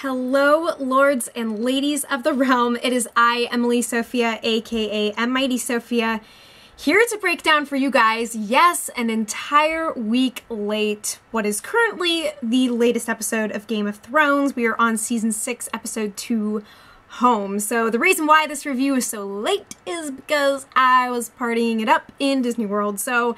Hello, lords and ladies of the realm. It is I, Emily Sophia, aka Mighty Sophia, here to break down for you guys, yes, an entire week late, what is currently the latest episode of Game of Thrones. We are on Season 6, Episode 2, Home. So the reason why this review is so late is because I was partying it up in Disney World. So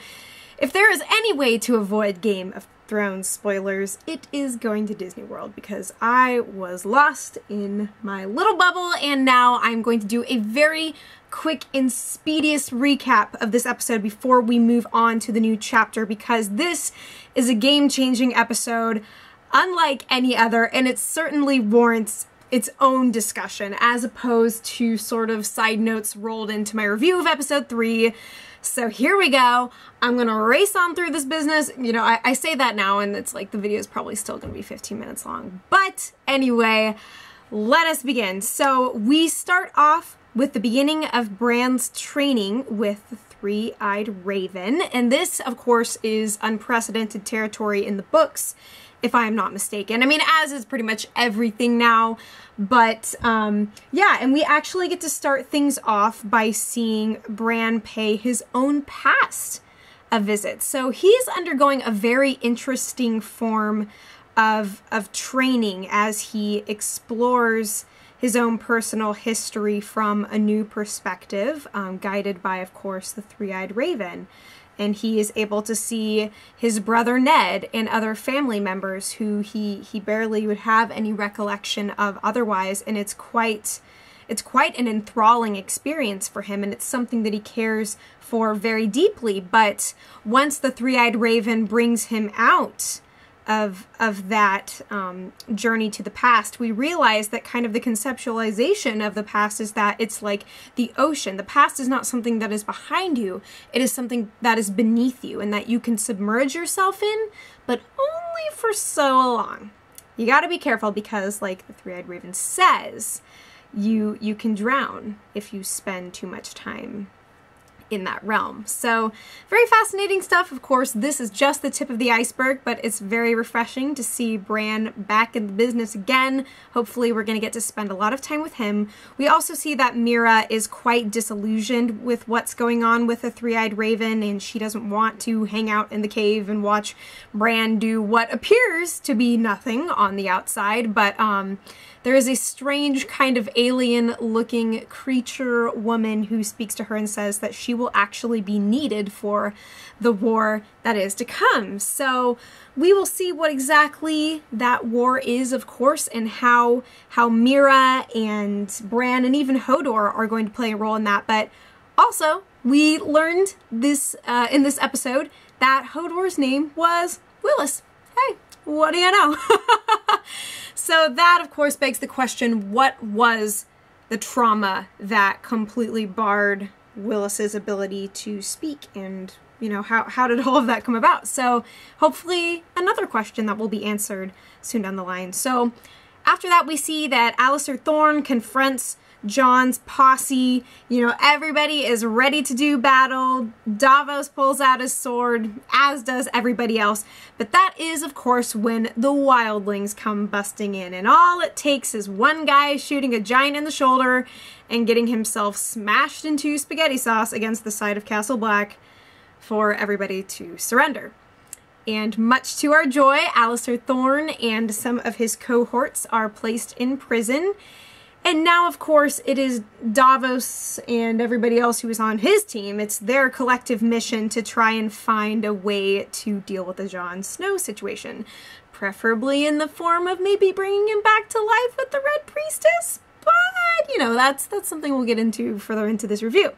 if there is any way to avoid Game of Thrones spoilers, it is going to Disney World, because I was lost in my little bubble, and now I'm going to do a very quick and speediest recap of this episode before we move on to the new chapter, because this is a game-changing episode unlike any other, and it certainly warrants its own discussion as opposed to sort of side notes rolled into my review of episode 3. So here we go. I'm gonna race on through this business. You know, I say that now and it's like the video is probably still gonna be 15 minutes long. But anyway, let us begin. So we start off with the beginning of Bran's training with the three-eyed raven. And this, of course, is unprecedented territory in the books, if I'm not mistaken. I mean, as is pretty much everything now. But yeah, and we actually get to start things off by seeing Bran pay his own past a visit. So he's undergoing a very interesting form of training as he explores his own personal history from a new perspective, guided by, of course, the three-eyed raven. And he is able to see his brother Ned and other family members who he barely would have any recollection of otherwise. And it's quite an enthralling experience for him, and it's something that he cares for very deeply. But once the three-eyed raven brings him out of that journey to the past, we realize that kind of the conceptualization of the past is that it's like the ocean. The past is not something that is behind you. It is something that is beneath you and that you can submerge yourself in, but only for so long. You got to be careful because, like the three-eyed raven says, you can drown if you spend too much time in that realm. So very fascinating stuff. Of course, this is just the tip of the iceberg, but it's very refreshing to see Bran back in the business again. Hopefully we're going to get to spend a lot of time with him. We also see that Mira is quite disillusioned with what's going on with the three-eyed raven, and she doesn't want to hang out in the cave and watch Bran do what appears to be nothing on the outside, but there is a strange kind of alien-looking creature woman who speaks to her and says that she will actually be needed for the war that is to come. So we will see what exactly that war is, of course, and how Mira and Bran and even Hodor are going to play a role in that. But also, we learned this in this episode that Hodor's name was Willis. Hey, what do you know? So that, of course, begs the question, what was the trauma that completely barred Willis's ability to speak? And, you know, how did all of that come about? So hopefully another question that will be answered soon down the line. So after that, we see that Alliser Thorne confronts Jon's posse. You know, everybody is ready to do battle. Davos pulls out his sword, as does everybody else. But that is, of course, when the wildlings come busting in. And all it takes is one guy shooting a giant in the shoulder and getting himself smashed into spaghetti sauce against the side of Castle Black for everybody to surrender. And much to our joy, Alliser Thorne and some of his cohorts are placed in prison. And now, of course, it is Davos and everybody else who is on his team. It's their collective mission to try and find a way to deal with the Jon Snow situation. Preferably in the form of maybe bringing him back to life with the Red Priestess. But, you know, that's something we'll get into further into this review.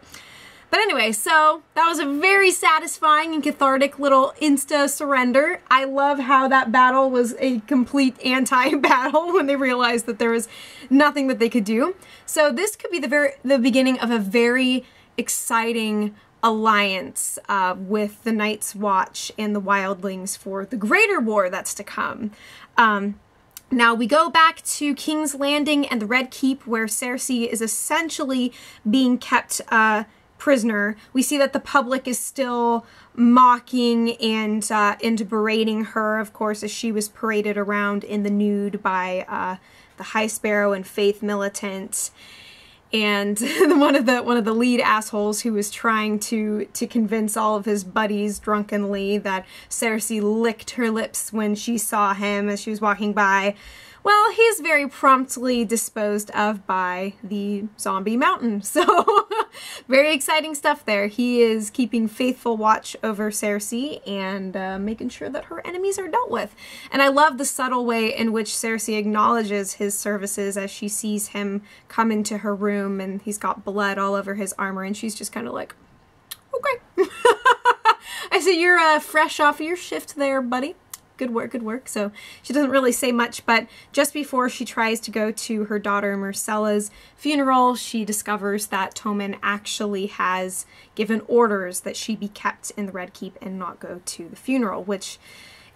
But anyway, so that was a very satisfying and cathartic little insta-surrender. I love how that battle was a complete anti-battle when they realized that there was nothing that they could do. So this could be the beginning of a very exciting alliance with the Night's Watch and the Wildlings for the greater war that's to come. Now we go back to King's Landing and the Red Keep, where Cersei is essentially being kept prisoner. We see that the public is still mocking and berating her, of course, as she was paraded around in the nude by the High Sparrow and Faith Militant. And one of the lead assholes who was trying to convince all of his buddies drunkenly that Cersei licked her lips when she saw him as she was walking by. Well, he's very promptly disposed of by the zombie mountain. So very exciting stuff there. He is keeping faithful watch over Cersei and making sure that her enemies are dealt with. And I love the subtle way in which Cersei acknowledges his services as she sees him come into her room and he's got blood all over his armor and she's just kind of like, okay. I see you're fresh off of your shift there, buddy. Good work, good work. So she doesn't really say much, but just before she tries to go to her daughter Myrcella's funeral, she discovers that Tommen actually has given orders that she be kept in the Red Keep and not go to the funeral, which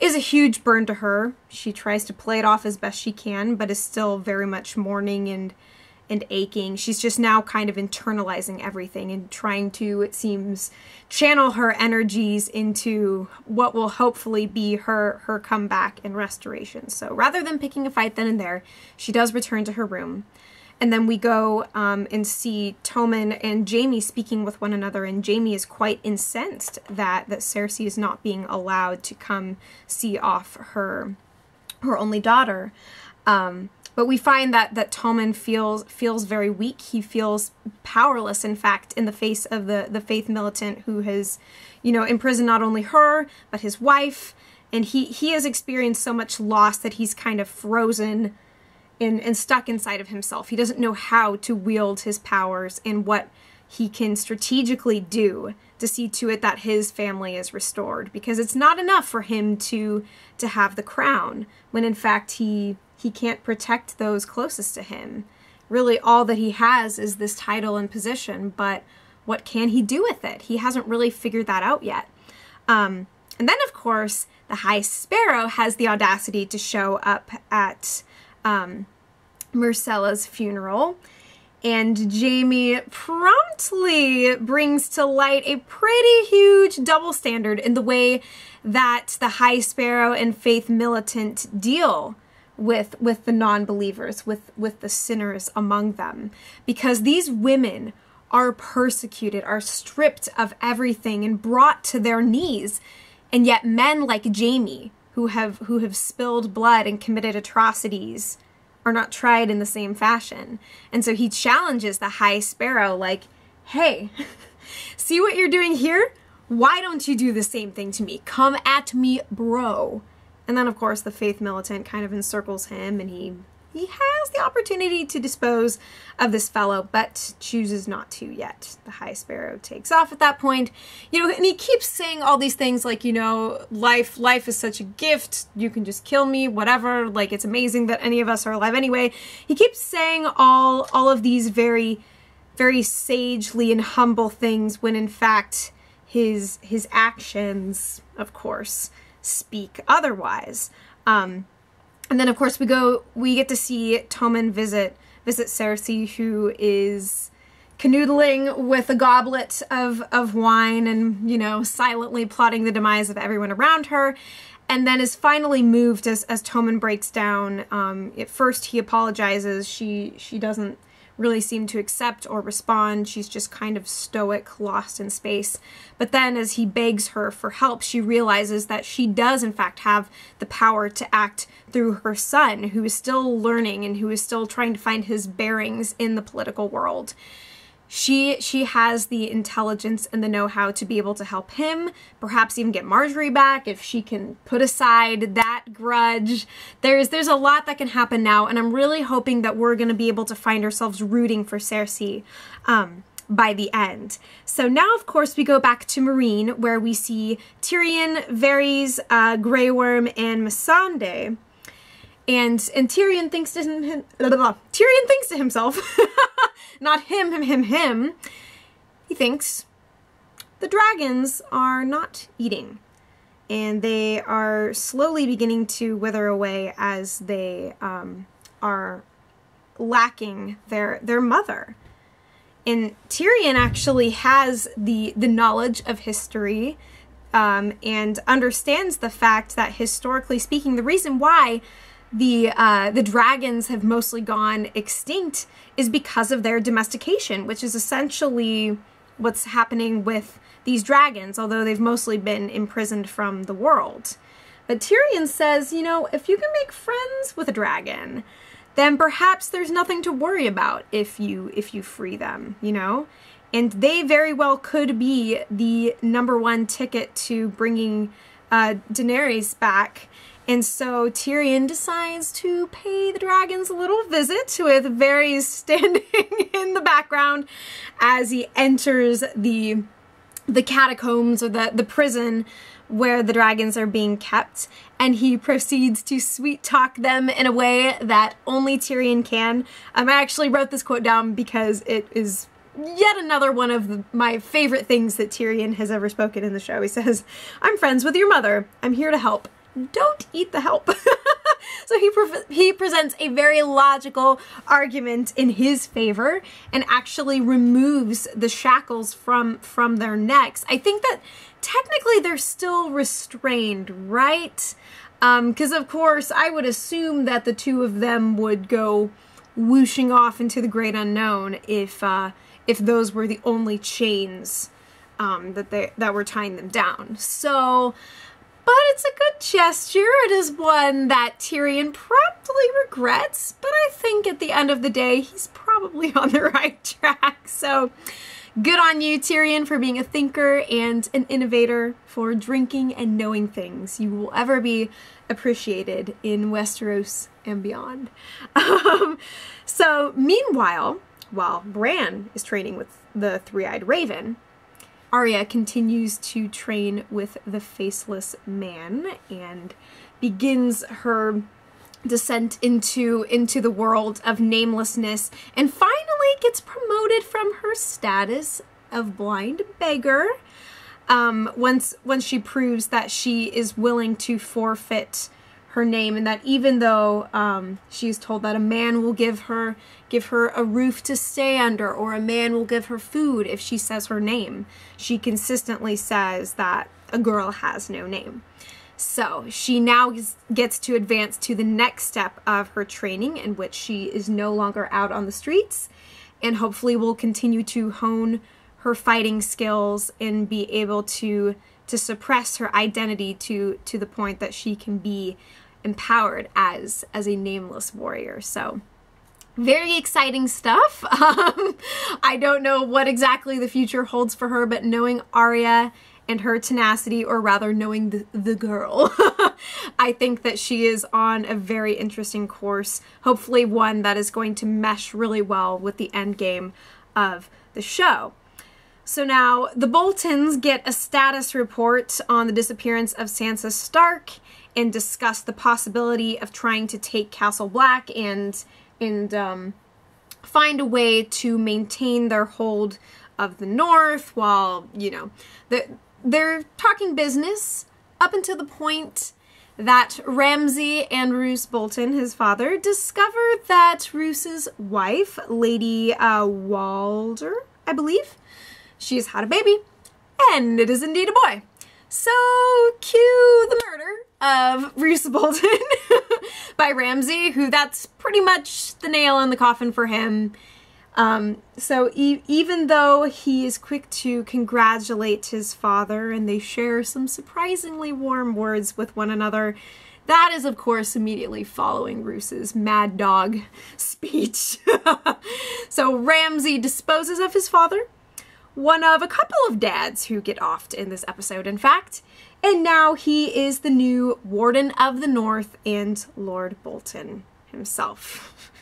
is a huge burn to her. She tries to play it off as best she can, but is still very much mourning and aching. She's just now kind of internalizing everything and trying to, it seems, channel her energies into what will hopefully be her comeback and restoration. So rather than picking a fight then and there, she does return to her room. And then we go and see Tommen and Jaime speaking with one another, and Jaime is quite incensed that Cersei is not being allowed to come see off her only daughter. But we find that Tommen feels very weak. He feels powerless, in fact, in the face of the Faith Militant who has, imprisoned not only her, but his wife. And he has experienced so much loss that he's kind of frozen and stuck inside of himself. He doesn't know how to wield his powers and what he can strategically do to see to it that his family is restored. Because it's not enough for him to have the crown, when in fact he can't protect those closest to him. Really, all that he has is this title and position, but what can he do with it? He hasn't really figured that out yet. And then, of course, the High Sparrow has the audacity to show up at Myrcella's funeral, and Jaime promptly brings to light a pretty huge double standard in the way that the High Sparrow and Faith Militant deal with the non-believers, with the sinners among them. Because these women are persecuted, are stripped of everything and brought to their knees. And yet men like Jaime, who have spilled blood and committed atrocities, are not tried in the same fashion. And so he challenges the High Sparrow like, hey, see what you're doing here? Why don't you do the same thing to me? Come at me, bro. And then, of course, the Faith Militant kind of encircles him, and he has the opportunity to dispose of this fellow, but chooses not to yet. The High Sparrow takes off at that point. And he keeps saying all these things like, life is such a gift, you can just kill me, whatever, like, it's amazing that any of us are alive anyway. He keeps saying all of these very, very sagely and humble things, when in fact his actions, of course, speak otherwise. And then, of course, we get to see Tommen visit Cersei, who is canoodling with a goblet of wine and, silently plotting the demise of everyone around her, and then is finally moved as Tommen breaks down. At first, he apologizes. She doesn't really seem to accept or respond. She's just kind of stoic, lost in space. But then as he begs her for help, she realizes that she does in fact have the power to act through her son, who is still learning and who is still trying to find his bearings in the political world. She has the intelligence and the know-how to be able to help him, perhaps even get Marjorie back if she can put aside that grudge. There's a lot that can happen now, and I'm really hoping that we're going to be able to find ourselves rooting for Cersei by the end. So now, of course, we go back to Meereen, where we see Tyrion, Varys, Grey Worm, and Missandei. And Tyrion thinks to himself, not him. He thinks the dragons are not eating, and they are slowly beginning to wither away as they are lacking their mother. And Tyrion actually has the knowledge of history, and understands the fact that, historically speaking, the reason why the dragons have mostly gone extinct is because of their domestication, which is essentially what's happening with these dragons, although they've mostly been imprisoned from the world. But Tyrion says, you know, if you can make friends with a dragon, then perhaps there's nothing to worry about if you free them, you know? And they very well could be the #1 ticket to bringing Daenerys back. And so Tyrion decides to pay the dragons a little visit, with Varys standing in the background as he enters the catacombs, or the prison where the dragons are being kept, and he proceeds to sweet talk them in a way that only Tyrion can. I actually wrote this quote down because it is yet another one of my favorite things that Tyrion has ever spoken in the show. He says, "I'm friends with your mother. I'm here to help. Don't eat the help." So he presents a very logical argument in his favor and actually removes the shackles from their necks. I think that technically they're still restrained, right? Because of course I would assume that the two of them would go whooshing off into the great unknown if those were the only chains that were tying them down. So, but it's a good gesture. It is one that Tyrion promptly regrets, but I think at the end of the day, he's probably on the right track. So good on you, Tyrion, for being a thinker and an innovator, for drinking and knowing things. You will ever be appreciated in Westeros and beyond. So meanwhile, while Bran is training with the three-eyed raven, Arya continues to train with the faceless man and begins her descent into the world of namelessness, and finally gets promoted from her status of blind beggar once she proves that she is willing to forfeit her name, and that even though she's told that a man will give her a roof to stay under, or a man will give her food if she says her name, she consistently says that a girl has no name. So she now gets to advance to the next step of her training, in which she is no longer out on the streets, and hopefully will continue to hone her fighting skills and be able to suppress her identity to the point that she can be empowered as a nameless warrior. So very exciting stuff. I don't know what exactly the future holds for her, but knowing Arya and her tenacity, or rather knowing the girl, I think that she is on a very interesting course, hopefully one that is going to mesh really well with the end game of the show. So now the Boltons get a status report on the disappearance of Sansa Stark, and discuss the possibility of trying to take Castle Black and find a way to maintain their hold of the North, while, you know, they're talking business up until the point that Ramsay and Roose Bolton, his father, discovered that Roose's wife, Lady Walder, I believe, she has had a baby, and it is indeed a boy. So cue the murder of Roose Bolton by Ramsay, who that's pretty much the nail in the coffin for him. So even though he is quick to congratulate his father, and they share some surprisingly warm words with one another, that is of course immediately following Roose's mad dog speech. So Ramsay disposes of his father, one of a couple of dads who get offed in this episode, in fact, and now he is the new Warden of the North and Lord Bolton himself.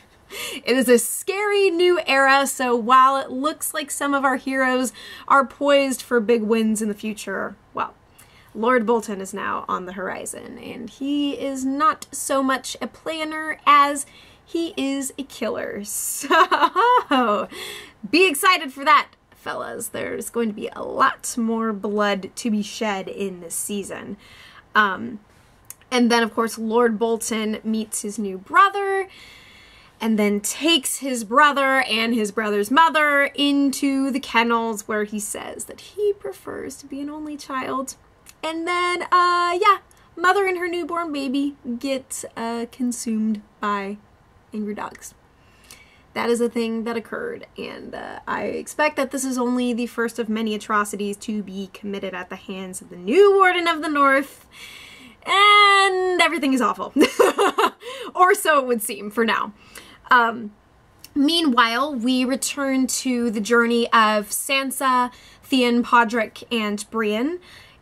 It is a scary new era, so while it looks like some of our heroes are poised for big wins in the future, well, Lord Bolton is now on the horizon, and he is not so much a planner as he is a killer. So be excited for that, fellas. There's going to be a lot more blood to be shed in this season. And then, of course, Lord Bolton meets his new brother, and then takes his brother and his brother's mother into the kennels where he says that he prefers to be an only child. And then, yeah, mother and her newborn baby get consumed by angry dogs. That is a thing that occurred, and I expect that this is only the first of many atrocities to be committed at the hands of the new Warden of the North, and everything is awful. Or so it would seem for now. Meanwhile, we return to the journey of Sansa, Theon, Podrick, and Brienne.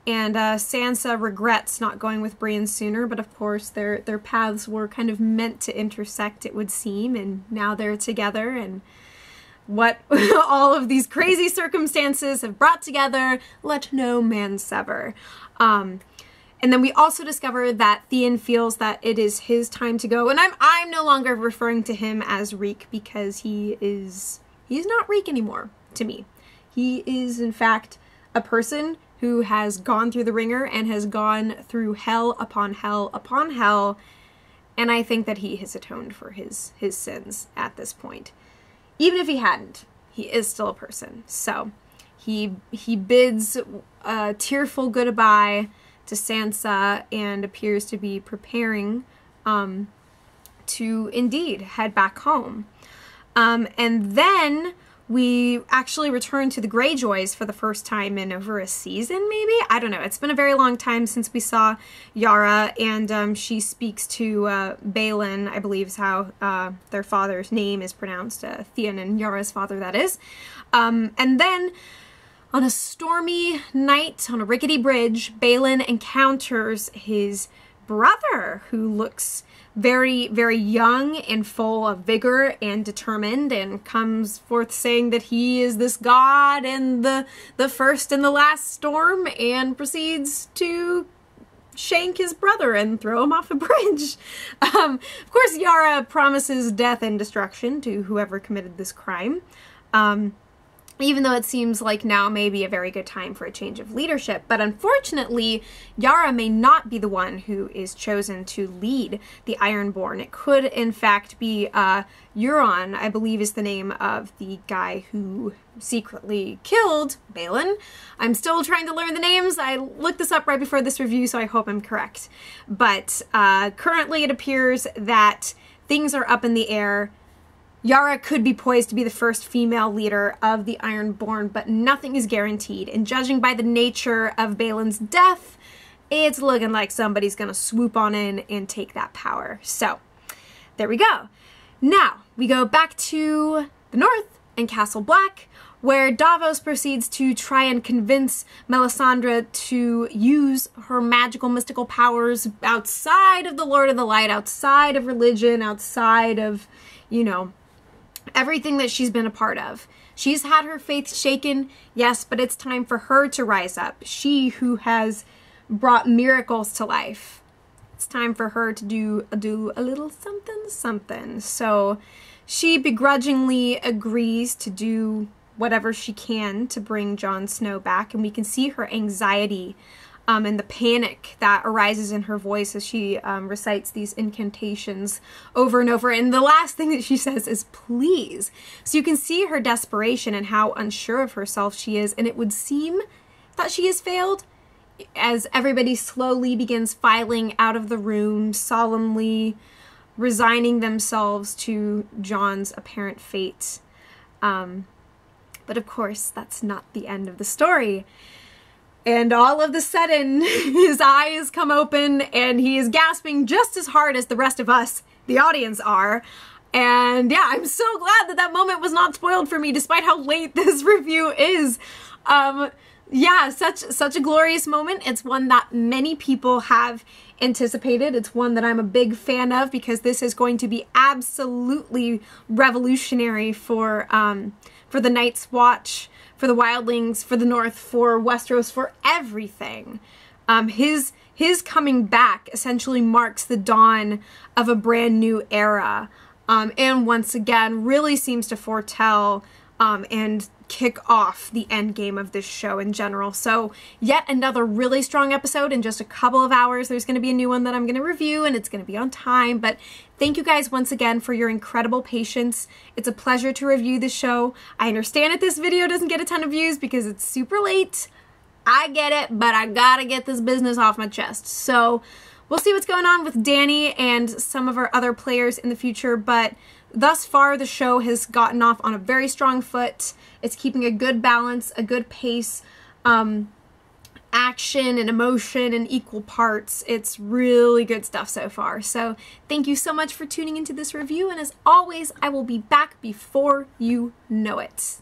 And Sansa regrets not going with Bran sooner, but of course their paths were kind of meant to intersect, it would seem, and now they're together, and what all of these crazy circumstances have brought together, let no man sever. And then we also discover that Theon feels that it is his time to go, and I'm no longer referring to him as Reek, because he's not Reek anymore to me. He is in fact a person who has gone through the ringer and has gone through hell upon hell upon hell, and I think that he has atoned for his sins at this point. Even if he hadn't, he is still a person. So he bids a tearful goodbye to Sansa and appears to be preparing to indeed head back home. And then we actually return to the Greyjoys for the first time in over a season, maybe? I don't know. It's been a very long time since we saw Yara, and she speaks to Balon, I believe is how their father's name is pronounced. Theon and Yara's father, that is. And then on a stormy night on a rickety bridge, Balon encounters his brother, who looks very, very young and full of vigor and determined, and comes forth saying that he is this god and the first and the last storm, and proceeds to shank his brother and throw him off a bridge. Of course, Yara promises death and destruction to whoever committed this crime. Even though it seems like now may be a very good time for a change of leadership. But unfortunately, Yara may not be the one who is chosen to lead the Ironborn. It could, in fact, be Euron, I believe is the name of the guy who secretly killed Balon. I'm still trying to learn the names. I looked this up right before this review, so I hope I'm correct. But currently it appears that things are up in the air. Yara could be poised to be the first female leader of the Ironborn, but nothing is guaranteed. And judging by the nature of Balon's death, it's looking like somebody's going to swoop on in and take that power. So, there we go. Now, we go back to the north and Castle Black, where Davos proceeds to try and convince Melisandre to use her magical, mystical powers outside of the Lord of the Light, outside of religion, outside of, you know, everything that she's been a part of. She's had her faith shaken, yes, but it's time for her to rise up. She who has brought miracles to life. It's time for her to do a little something, something. So she begrudgingly agrees to do whatever she can to bring Jon Snow back, and we can see her anxiety and the panic that arises in her voice as she recites these incantations over and over. And the last thing that she says is, please. So you can see her desperation and how unsure of herself she is. And it would seem that she has failed as everybody slowly begins filing out of the room, solemnly resigning themselves to Jon's apparent fate. But of course, that's not the end of the story. And all of a sudden, his eyes come open and he is gasping just as hard as the rest of us, the audience, are. And yeah, I'm so glad that that moment was not spoiled for me, despite how late this review is. Yeah, such a glorious moment. It's one that many people have anticipated. It's one that I'm a big fan of, because this is going to be absolutely revolutionary for the Night's Watch, for the Wildlings, for the North, for Westeros, for everything. His coming back essentially marks the dawn of a brand new era, and once again really seems to foretell and kick off the end game of this show in general. So yet another really strong episode. In just a couple of hours there's going to be a new one that I'm going to review, and it's going to be on time. But thank you guys once again for your incredible patience. It's a pleasure to review this show. I understand that this video doesn't get a ton of views because it's super late. I get it, but I gotta get this business off my chest. So we'll see what's going on with Danny and some of our other players in the future, but thus far the show has gotten off on a very strong foot. It's keeping a good balance, a good pace, action and emotion in equal parts. It's really good stuff so far. So thank you so much for tuning into this review, and as always, I will be back before you know it.